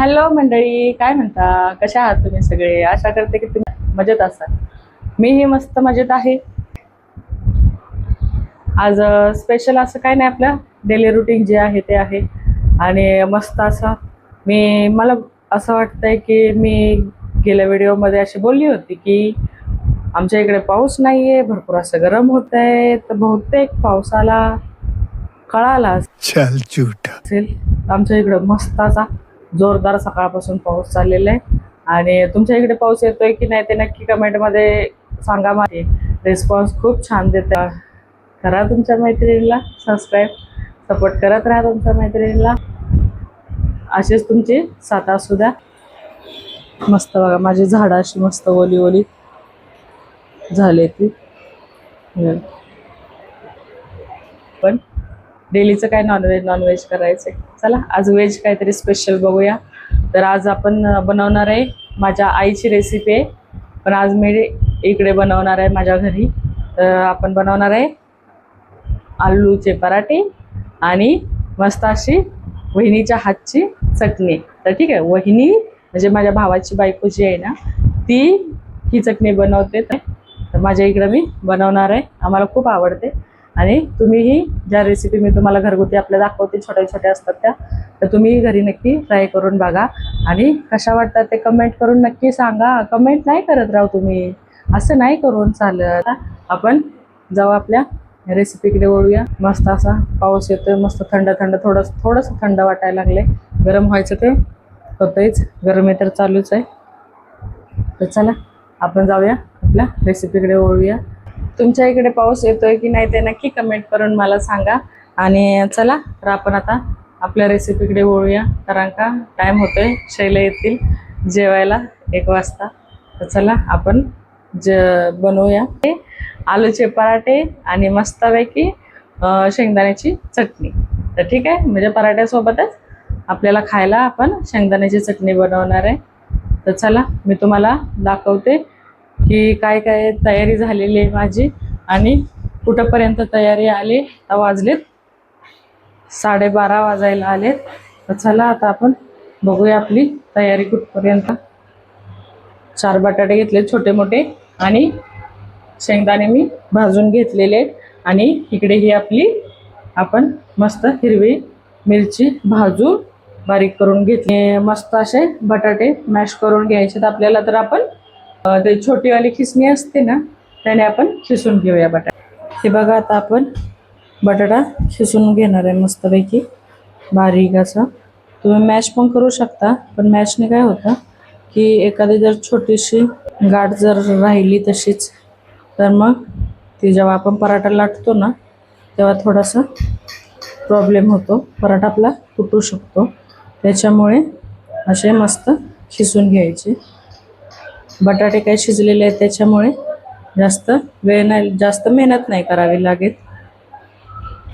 Hello मंडळी, काय म्हणता? कशा आहात तुम्ही सगळे? आशा करते की तुम्ही मजेत असाल. मीही मस्त मजेत आहे. आज स्पेशल असं काय नाही, आपलं डेली रुटीन जे आहे ते आहे. आणि मस्त असं मला असं वाटतंय की मी गेल्या व्हिडिओमध्ये अशी बोलली होती की आमच्या इकडे पाऊस नाहीये, भरपूर असं गरम होत आहे. तर बहुतेक पावसाला कळाला चल झूठा असेल. आमच्या इकडे मस्त असा जोरदार सकाळपासून पाऊस चाललेला आहे. आणि तुमच्या इकडे पाऊस येतोय की नाही ते नक्की कमेंटमध्ये सांगा. माझे रिस्पॉन्स खूप छान देते. करा तुमच्या मैत्रिणीला सबस्क्राईब, सपोर्ट करत राहा तुमच्या मैत्रिणीला. असेच तुमची साथ असू द्या. मस्त बघा, माझी झाडं अशी मस्त ओली ओली झाले ती. पण डेलीचं काय नॉनव्हेज करायचंय. चला आज व्हेज काहीतरी स्पेशल बघूया. तर आज आपण बनवणार आहे, माझ्या आईची रेसिपी आहे, पण आज मी इकडे बनवणार आहे माझ्या घरी. तर आपण बनवणार आहे आलूचे पराठे आणि मस्त अशी वहिनीच्या हातची चटणी. तर ठीक आहे, वहिनी म्हणजे माझ्या भावाची बायको जी आहे ना, ती ही चटणी बनवते. तर माझ्या इकडं मी बनवणार आहे. आम्हाला खूप आवडते. आणि तुम्हीही ज्या रेसिपी मी तुम्हाला घरगुती आपल्या दाखवते, छोट्या छोट्या असतात त्या, तर तुम्ही घरी नक्की ट्राय करून बघा. आणि कशा वाटतात ते कमेंट करून नक्की सांगा. कमेंट नाही करत राहू तुम्ही, असं नाही करून चालत. आपण जाऊ आपल्या रेसिपीकडे वळूया. मस्त असा पाऊस येतोय, मस्त थंड थंड, थोडंसं थंड वाटायला लागले. गरम व्हायचं ते होतंयच, गरमी तर चालूच आहे. तर चला आपण जाऊया आपल्या रेसिपीकडे वळूया. तुमच्या इकडे पाऊस येतोय की नाही ते नक्की कमेंट करून मला सांगा. आणि चला तर आपण आता आपल्या रेसिपीकडे वळूया, कारण का टाईम होतोय. शैला येतील जेवायला 1 वाजता. तर चला आपण बनवूया आलूचे पराठे आणि मस्तपैकी शेंगदाण्याची चटणी. तर ठीक आहे, म्हणजे पराठ्यासोबतच आपल्याला खायला आपण शेंगदाण्याची चटणी बनवणार आहे. तर चला मी तुम्हाला दाखवते की काय काय तयारी झालेली आहे माझी आणि कुठंपर्यंत तयारी आली. तर वाजलेत 12:30 वाजायला आलेत. तर चला आता आपण बघूया आपली तयारी कुठपर्यंत. 4 बटाटे घेतले छोटे मोठे आणि शेंगदाणे मी भाजून घेतलेले आहेत. आणि इकडे ही आपली आपण मस्त हिरवी मिरची भाजून बारीक करून घेतली. मस्त असे बटाटे मॅश करून घ्यायचे आपल्याला. तर आपण ते छोटीवाली खिसणी असते ना, त्याने आपण खिसून घेऊया बटाटा. हे बघा, आता आपण बटाटा खिसून घेणार आहे मस्तपैकी बारीक असा. तुम्ही मॅश पण करू शकता, पण मॅशने काय होतं की एखादी जर छोटीशी गाठ जर राहिली तशीच, तर मग ती जेव्हा आपण पराठा लाटतो ना, तेव्हा थोडासा प्रॉब्लेम होतो, पराठा आपला तुटू शकतो. त्याच्यामुळे असे मस्त खिसून घ्यायचे. बटाटे काय शिजलेले आहेत, त्याच्यामुळे जास्त वेळ नाही, जास्त मेहनत नाही करावी लागेल.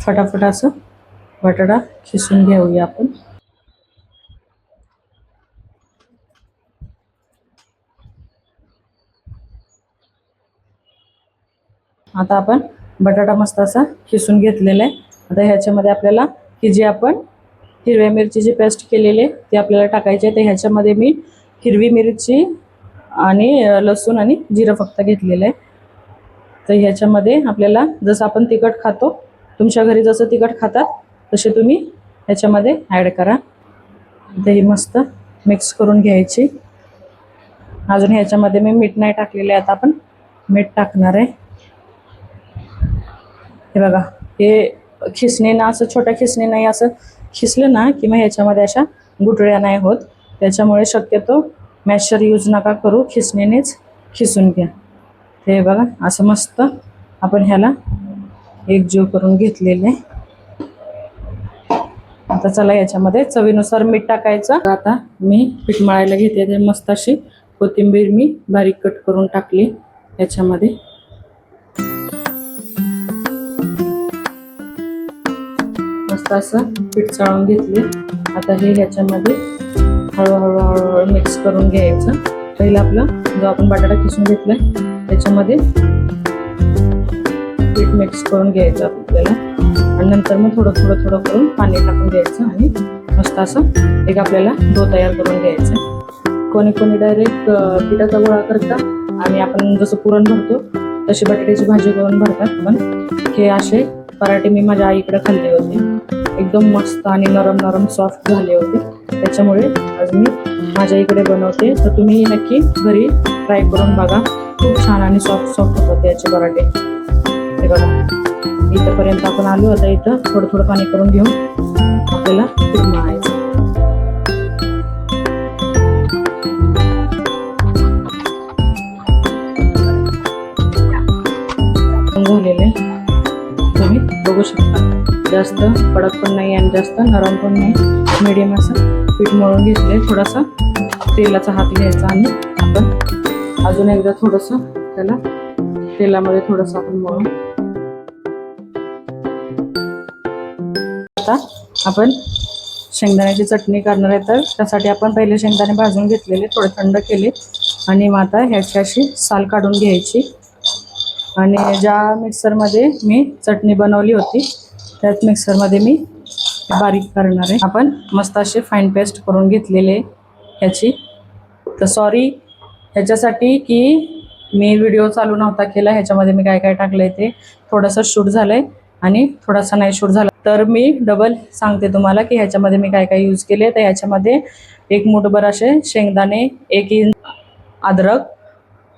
फटाफट असं बटाटा खिसून घेऊया आपण. आता आपण बटाटा मस्त असा खिसून घेतलेला आहे. आता ह्याच्यामध्ये आपल्याला ही जी आपण हिरव्या मिरचीची पेस्ट केलेली आहे ती आपल्याला टाकायची आहे. तर ह्याच्यामध्ये मी हिरवी मिरची आणि लसूण आणि जिरं फक्त घेतलेलं आहे. तर ह्याच्यामध्ये आपल्याला जसं आपण तिखट खातो, तुमच्या घरी जसं तिखट खातात तसे तुम्ही ह्याच्यामध्ये ॲड करा. तर ही मस्त मिक्स करून घ्यायची. अजून ह्याच्यामध्ये मी मीठ नाही टाकलेले, आता आपण मीठ टाकणार आहे. हे बघा, हे खिसणीनं असं छोट्या खिसणीनं असं खिसलं ना की मग ह्याच्यामध्ये अशा गुठळ्या नाही होत. त्याच्यामुळे शक्यतो मॅशर यूज नका करू, खिसणीनेच खिसून घ्या. हे बघा, असं मस्त आपण ह्याला एकजीव करून घेतलेले. आता चला याच्यामध्ये चवीनुसार मीठ टाकायचं. आता मी पीठ मळायला घेते. ते मस्त अशी कोथिंबीर मी बारीक कट करून टाकली याच्यामध्ये. मस्त असं पीठ चाळून घेतले. आता हे ह्याच्यामध्ये हळूहळू मिक्स करून घ्यायचं. पहिलं आपलं जो आपण बटाटा खिसून घेतलाय त्याच्यामध्ये पीठ मिक्स करून घ्यायचं आपल्याला. आणि नंतर मग थोडं थोडं थोडं करून पाणी टाकून द्यायचं आणि मस्त असं एक आपल्याला डो तयार करून घ्यायचं. कोणी कोणी डायरेक्ट पिठाचा गोळा करतात आणि आपण जसं पुरण भरतो तशी बटाट्याची भाजी करून भरतात. पण हे असे पराठे मी माझ्या आईकडे खाल्ले होते, एकदम मस्त आणि नरम नरम सॉफ्ट झाले होते. त्याच्यामुळे आज मी माझ्या इकडे बनवते, तर तुम्ही नक्की घरी ट्राय करून बघा. खूप छान आणि सॉफ्ट सॉफ्ट होतात याचे पराठे. हे बघा इथंपर्यंत आपण आलो. आता इथं थोडं थोडं पाणी करून घेऊन आपल्याला पीठ मळायचं. झालेले तुम्ही बघू शकता, जास्त कडक पण नाही आणि जास्त नरम पण नाही, मीडियम असं पीठ मळून घेतले. थोडासा तेलाचा हात घ्यायचा आणि आपण अजून एकदा थोडंसं त्याला तेलामध्ये थोडंसं आपण मळून. आता आपण शेंगदाण्याची चटणी करणार आहे, तर त्यासाठी आपण पहिले शेंगदाणे भाजून घेतलेले, थोडे थंड केले आणि मग आता ह्याची अशी साल काढून घ्यायची. आणि ज्या मिक्सरमध्ये मी चटणी बनवली होती त्याच मिक्सरमध्ये मी बारीक करणार आहे. आपण मस्त अशी फाईन पेस्ट करून घेतलेले ह्याची. तर सॉरी ह्याच्यासाठी की मी व्हिडिओ चालू नव्हता केला, ह्याच्यामध्ये मी काय काय टाकलं आहे ते थोडंसं शूट झालं आहे आणि थोडासा नाही शूट झाला. तर मी डबल सांगते तुम्हाला की ह्याच्यामध्ये मी काय काय यूज केले. तर ह्याच्यामध्ये एक मूठभर असे शेंगदाणे, 1 इंच अद्रक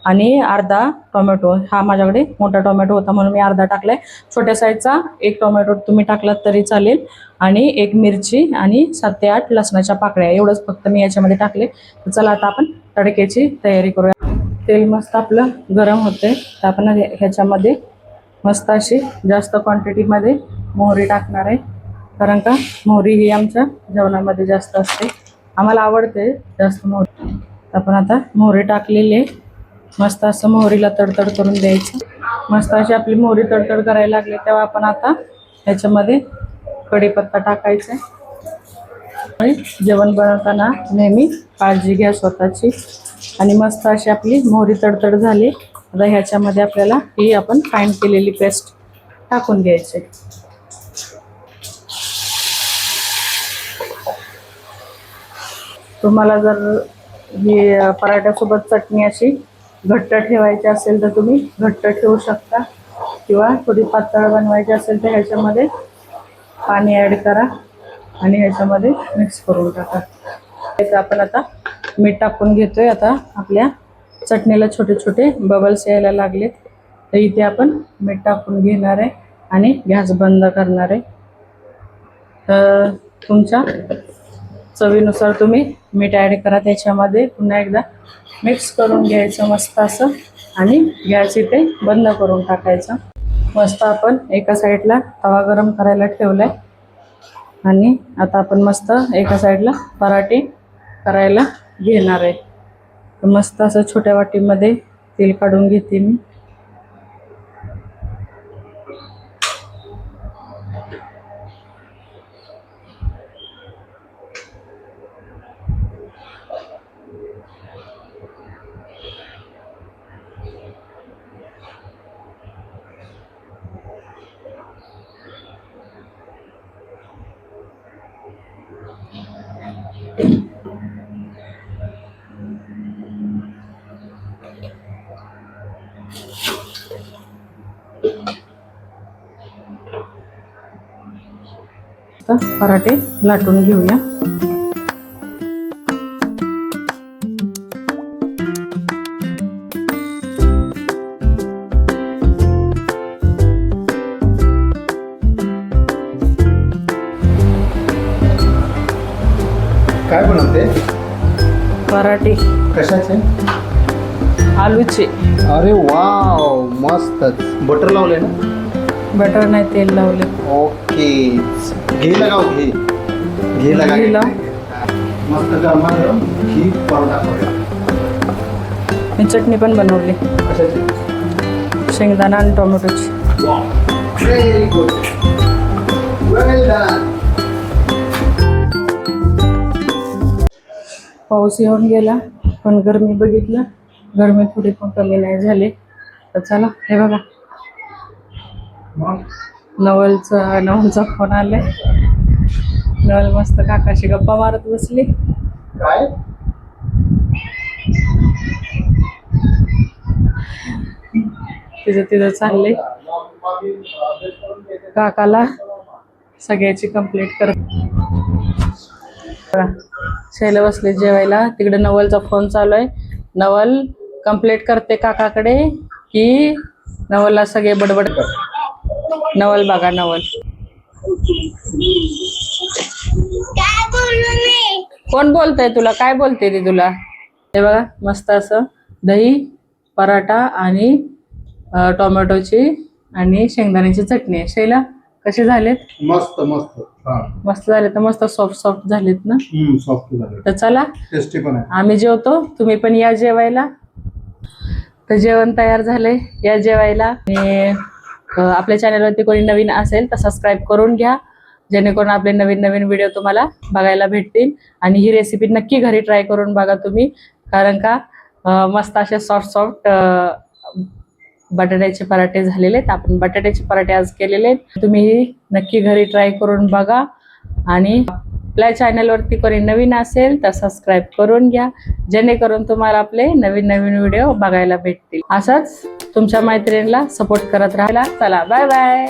आणि अर्धा टोमॅटो. हा माझ्याकडे मोठा टोमॅटो होता म्हणून मी अर्धा टाकलाय. छोट्या साईजचा 1 टोमॅटो तुम्ही टाकलात तरी चालेल आणि 1 मिरची आणि 7 ते 8 लसणाच्या पाकळ्या, एवढंच फक्त मी याच्यामध्ये टाकले. तर चला आता आपण तडक्याची तयारी करूया. तेल मस्त आपलं गरम होते, तर आपण ह्याच्यामध्ये मस्त अशी जास्त क्वांटिटीमध्ये मोहरी टाकणार आहे, कारण का मोहरी ही आमच्या जेवणामध्ये जास्त असते, आम्हाला आवडते जास्त मोहरी. आपण आता मोहरी टाकलेली आहे. मस्त असं मोहरीला तडतड करून द्यायचं. मस्त अशी आपली मोहरी तडतड करायला लागली तेव्हा आपण आता ह्याच्यामध्ये कढीपत्ता टाकायचा. आणि जेवण बनवताना नेहमी काळजी घ्या स्वतःची. आणि मस्त अशी आपली मोहरी तडतड झाली. आता ह्याच्यामध्ये आपल्याला ही आपण फाईन केलेली पेस्ट टाकून घ्यायची. तुम्हाला जर ही पराठ्यासोबत चटणी अशी घट्ट ठेवायची असेल तर तुम्ही घट्ट ठेवू शकता, किंवा थोडी पातळ बनवायची असेल तर ह्याच्यामध्ये पाणी ॲड करा आणि ह्याच्यामध्ये मिक्स करून टाका. आपण आता मीठ टाकून घेतोय. आता आपल्या चटणीला छोटे छोटे बबल्स यायला लागलेत, तर इथे आपण मीठ टाकून घेणार आहे आणि गॅस बंद करणार आहे. तर तुमच्या चवीनुसार तुम्ही मीठ ॲड करा त्याच्यामध्ये. पुन्हा एकदा मिक्स करून घ्यायचं मस्त असं आणि गॅस इथे बंद करून टाकायचा. मस्त आपण एका साईडला तवा गरम करायला ठेवलाय आणि आता आपण मस्त एका साईडला पराठे करायला घेणार आहे. तर मस्त असं छोट्या वाटीमध्ये तेल काढून घेते मी. पराठे लाटून घेऊया. काय बनवते? पराठे कशाचे? आलूचे. अरे वाव, मस्तच. बटर लावले ना? बटर नाही, तेल लावले. ओके. घी लगाव, घी घी लगा. घी लाव. मस्त गरमागरम घी परोठा करूया. मी चटणी पण बनवली, कशाची? शेंगदाणा आणि टोमॅटोची. व्हेरी गुड, वेल डन. पाऊस येऊन गेला पण गरमी बघितलं, गरमी थोडी पण कमी नाही झाली. तर चला हे बघा नवलचा फोन आलाय. नवल मस्त काकाशी गप्पा मारत बसली. काय तिचं चाललंय. काकाला सगळ्याची कंप्लीट कर. शैला बसले जेवायला. तिकडे नवलचा फोन चालू आहे. नवल कंप्लीट करते काकाकडे की नवलला सगळे बडबड कर. नवल बघा नवल. कोण बोलतय तुला? काय बोलते ती तुला? हे बघा मस्त असं दही पराठा आणि टोमॅटोची आणि शेंगदाण्याची चटणी आहे. शैला कसे झालेत? मस्त मस्त मस्त झाले तर मस्त सॉफ्ट झालेत ना. सॉफ्ट झाले. तर चला टेस्टी पण आहे. आम्ही जेवतो, तुम्ही पण या जेवायला. तर जेवण तयार झालंय, या जेवायला. आणि आपल्या चॅनलवरती कोणी नवीन असेल तर सबस्क्राईब करून घ्या, जेणेकरून आपले नवीन नवीन व्हिडिओ तुम्हाला बघायला भेटतील. आणि ही रेसिपी नक्की घरी ट्राय करून बघा तुम्ही, कारण का मस्त असे सॉफ्ट बटाट्याचे पराठे झालेले आहेत. आपण बटाट्याचे पराठे आज केलेले आहेत. तुम्ही नक्की घरी ट्राय करून बघा. आणि आपल्या चॅनलवरती कोणी नवीन असेल तर सबस्क्राईब करून घ्या, जेणेकरून तुम्हाला आपले नवीन नवीन व्हिडिओ बघायला भेटतील. असंच तुमच्या मैत्रिणीला सपोर्ट करत राहायला. चला बाय बाय.